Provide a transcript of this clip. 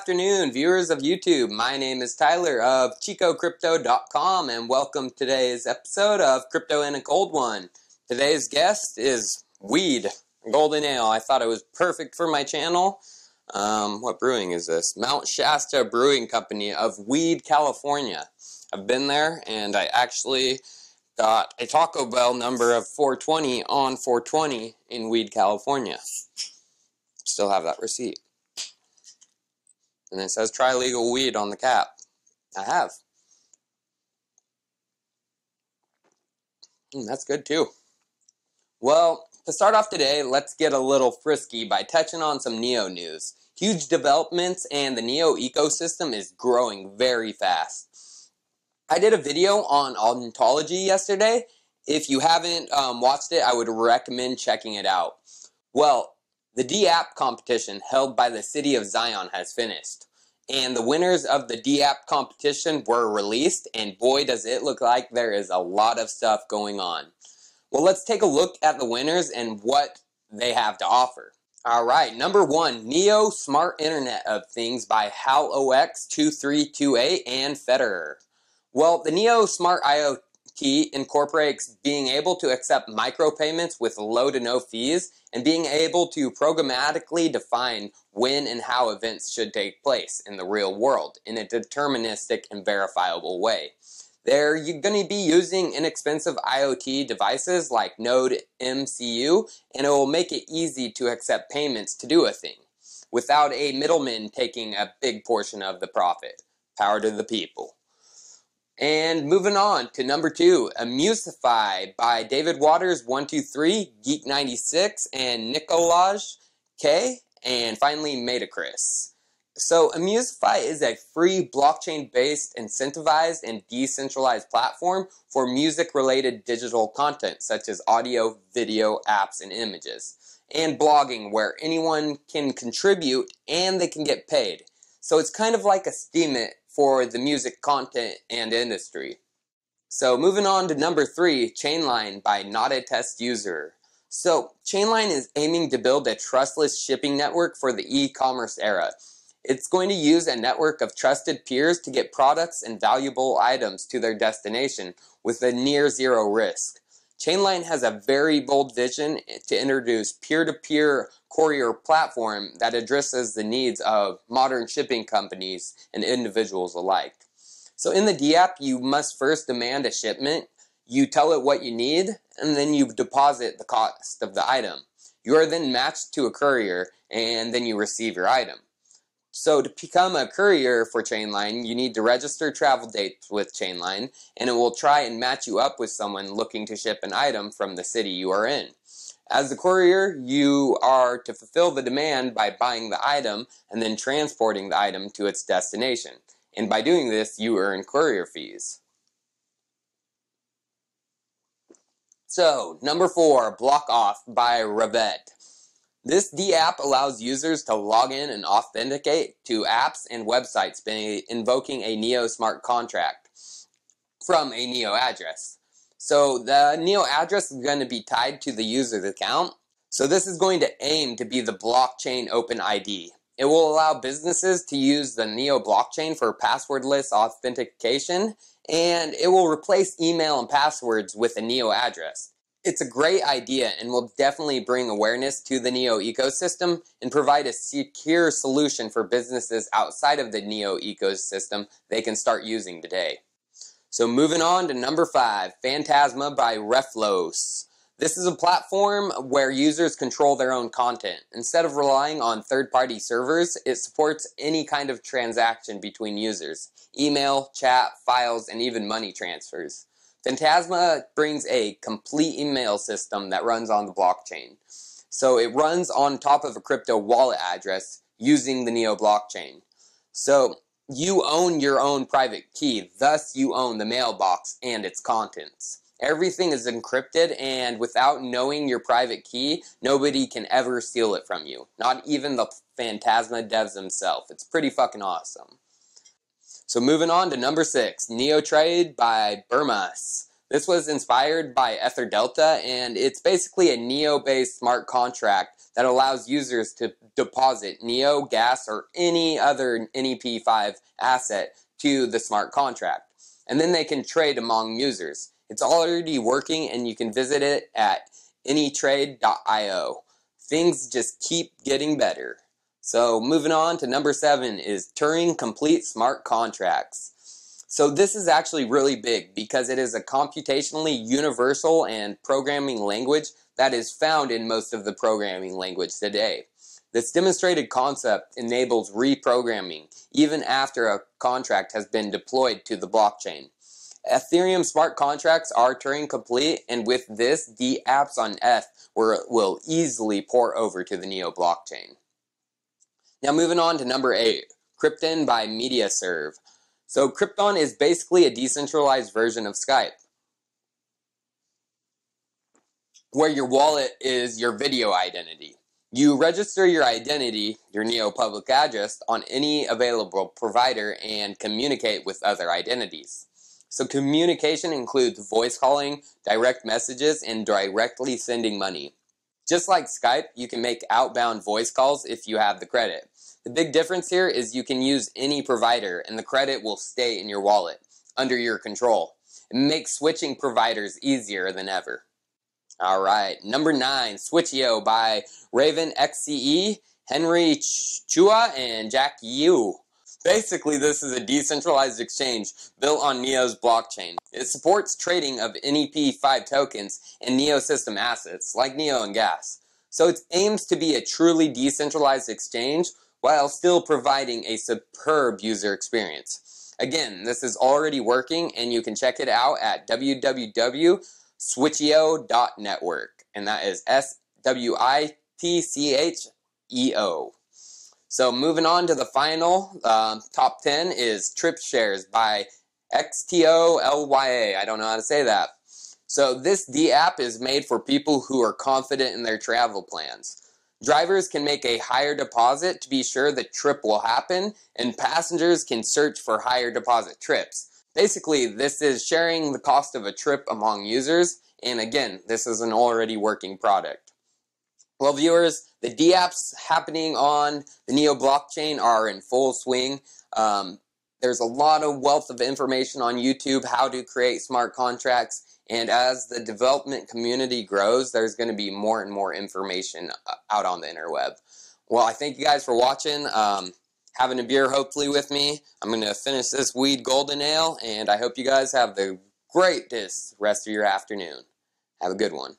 afternoon, viewers of YouTube. My name is Tyler of ChicoCrypto.com, and welcome to today's episode of Crypto and a Cold One. Today's guest is weed, golden ale. I thought it was perfect for my channel. What brewing is this? Mount Shasta Brewing Company of Weed, California. I've been there, and I actually got a Taco Bell number of 420 on 420 in Weed, California. Still have that receipt. And it says try legal weed on the cap. I have. That's good too. Well, to start off today, let's get a little frisky by touching on some NEO news. Huge developments, and the NEO ecosystem is growing very fast. I did a video on ontology yesterday. If you haven't watched it, I would recommend checking it out. Well, the dAPP competition held by the city of Zion has finished, and the winners of the dAPP competition were released, and boy does it look like there is a lot of stuff going on. Well, let's take a look at the winners and what they have to offer. Alright, number 1, NEO Smart Internet of Things by HalOX2328 and Federer. Well, the NEO Smart IoT incorporates being able to accept micropayments with low to no fees and being able to programmatically define when and how events should take place in the real world in a deterministic and verifiable way. There, you're going to be using inexpensive IoT devices like Node MCU, and it will make it easy to accept payments to do a thing without a middleman taking a big portion of the profit. Power to the people. And moving on to number 2, Amusify by David Waters 123, Geek96, and Nicolaj K, and finally Metacris. So Amusify is a free blockchain-based, incentivized, and decentralized platform for music-related digital content such as audio, video, apps, and images, and blogging where anyone can contribute and they can get paid. So it's kind of like a Steemit for the music content and industry. So moving on to number 3, Chainline by Not a Test User. So Chainline is aiming to build a trustless shipping network for the e-commerce era. It's going to use a network of trusted peers to get products and valuable items to their destination with a near zero risk. Chainline has a very bold vision to introduce peer-to-peer courier platform that addresses the needs of modern shipping companies and individuals alike. So in the dAPP, you must first demand a shipment, you tell it what you need, and then you deposit the cost of the item. You are then matched to a courier, and then you receive your item. So to become a courier for Chainline, you need to register travel dates with Chainline, and it will try and match you up with someone looking to ship an item from the city you are in. As the courier, you are to fulfill the demand by buying the item and then transporting the item to its destination. And by doing this, you earn courier fees. So, number 4, Blockoff by Revet. This dAPP allows users to log in and authenticate to apps and websites by invoking a NEO smart contract from a NEO address. So the NEO address is going to be tied to the user's account. So this is going to aim to be the blockchain open ID. It will allow businesses to use the NEO blockchain for passwordless authentication, and it will replace email and passwords with a NEO address. It's a great idea and will definitely bring awareness to the NEO ecosystem and provide a secure solution for businesses outside of the NEO ecosystem they can start using today. So moving on to number 5, Fantasma by Reflos. This is a platform where users control their own content. Instead of relying on third-party servers, it supports any kind of transaction between users: email, chat, files, and even money transfers. Fantasma brings a complete email system that runs on the blockchain. So it runs on top of a crypto wallet address using the NEO blockchain. So you own your own private key, thus you own the mailbox and its contents. Everything is encrypted, and without knowing your private key, nobody can ever steal it from you. Not even the Fantasma devs themselves. It's pretty fucking awesome. So moving on to number 6, NEO Trade by Burmas. This was inspired by Ether Delta, and it's basically a NEO-based smart contract that allows users to deposit NEO, gas, or any other NEP5 asset to the smart contract. And then they can trade among users. It's already working, and you can visit it at anytrade.io. Things just keep getting better. So moving on to number 7 is Turing Complete Smart Contracts. So this is actually really big because it is a computationally universal and programming language that is found in most of the programming language today. This demonstrated concept enables reprogramming even after a contract has been deployed to the blockchain. Ethereum smart contracts are Turing complete, and with this, dApps on ETH will easily pour over to the NEO blockchain. Now moving on to number 8, Krypton by MediaServe. So Krypton is basically a decentralized version of Skype, where your wallet is your video identity. You register your identity, your NEO public address, on any available provider and communicate with other identities. So communication includes voice calling, direct messages, and directly sending money. Just like Skype, you can make outbound voice calls if you have the credit. The big difference here is you can use any provider and the credit will stay in your wallet, under your control. It makes switching providers easier than ever. Alright, number 9, Switchio by Raven XCE, Henry Chua, and Jack Yu. Basically, this is a decentralized exchange built on NEO's blockchain. It supports trading of NEP5 tokens and NEO system assets, like NEO and gas. So it aims to be a truly decentralized exchange while still providing a superb user experience. Again, this is already working, and you can check it out at www.switchio.network, and that is SWITCHEO. So moving on to the final, top 10 is TripShares by XTOLYA. I don't know how to say that. So this dAPP is made for people who are confident in their travel plans. Drivers can make a higher deposit to be sure the trip will happen, and passengers can search for higher deposit trips. Basically, this is sharing the cost of a trip among users, and again, this is an already working product. Well, viewers, the dApps happening on the NEO blockchain are in full swing. There's a lot of wealth of information on YouTube how to create smart contracts, and as the development community grows, there's going to be more and more information out on the interweb. Well, I thank you guys for watching, having a beer hopefully with me. I'm going to finish this weed golden ale, and I hope you guys have the greatest rest of your afternoon. Have a good one.